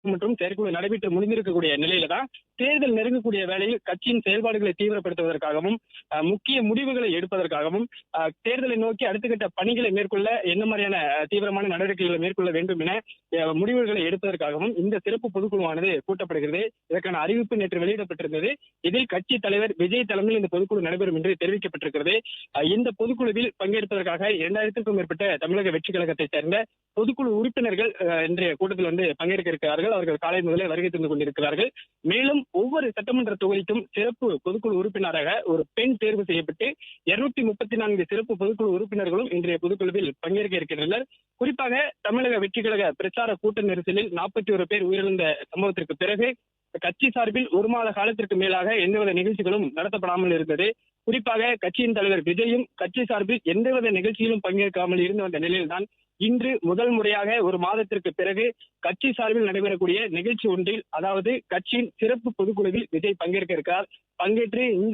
மற்றும் செயற்குழு நடைபெற்று முடிந்திருக்கக்கூடிய நிலையில தான் தேர்தல் நெருங்கக்கூடிய வேளையில் கட்சியின் செயல்பாடுகளை தீவிரப்படுத்துவதற்காகவும் முக்கிய முடிவுகளை எடுப்பதற்காகவும் தேர்தலை நோக்கி அடுத்த கட்ட பணிகளை மேற்கொள்ள என்ன மாதிரியான தீவிரமான நடவடிக்கைகளை மேற்கொள்ள வேண்டும் என முடிவுகளை எடுப்பதற்காகவும் இந்த சிறப்பு பொதுக்குழுவானது கூட்டப்படுகிறது. இதற்கான அறிவிப்பு நேற்று வெளியிடப்பட்டிருந்தது. இதில் கட்சி தலைவர் விஜய் தலைமையில் இந்த பொதுக்குழு நடைபெறும் என்று தெரிவிக்கப்பட்டிருக்கிறது. இந்த பொதுக்குழுவில் பங்கேற்பதற்காக 2000க்கும் மேற்பட்ட தமிழக வெற்றி கழகத்தை சேர்ந்த பொதுக்குழு உறுப்பினர்கள் இன்றைய கூட்டத்தில் பங்கேற்க இருக்கிறார்கள். அவர்கள் காலை முதலே வருகை தந்து கொண்டிருக்கிறார்கள். மேலும் ஒவ்வொரு சட்டமன்ற தொகுதிக்கும் சிறப்பு பொதுக்குழு உறுப்பினராக ஒரு பெண் தேர்வு செய்யப்பட்டு 234 சிறப்பு பொதுக்குழு உறுப்பினர்களும் இன்றைய பொதுக்குழுவில் பங்கேற்க இருக்கின்றனர். குறிப்பாக தமிழக வெற்றி கழக பிரச்சார கூட்ட நெரிசலில் 41 பேர் உயிரிழந்த சம்பவத்திற்கு பிறகு கட்சி சார்பில் 1 மாத காலத்திற்கு மேலாக எந்தவித நிகழ்ச்சிகளும் நடத்தப்படாமல் இருந்தது. குறிப்பாக கட்சியின் தலைவர் விஜயும் கட்சி சார்பில் எந்தவித நிகழ்ச்சியிலும் பங்கேற்காமல் இருந்து வந்த நிலையில்தான் இன்று முதல் முறையாக 1 மாதத்திற்கு பிறகு கட்சி சார்பில் நடைபெறக்கூடிய நிகழ்ச்சி ஒன்றில், அதாவது கட்சியின் சிறப்பு பொதுக்குழுவில் விஜய் பங்கேற்க இருக்கிறார். பங்கேற்று இந்த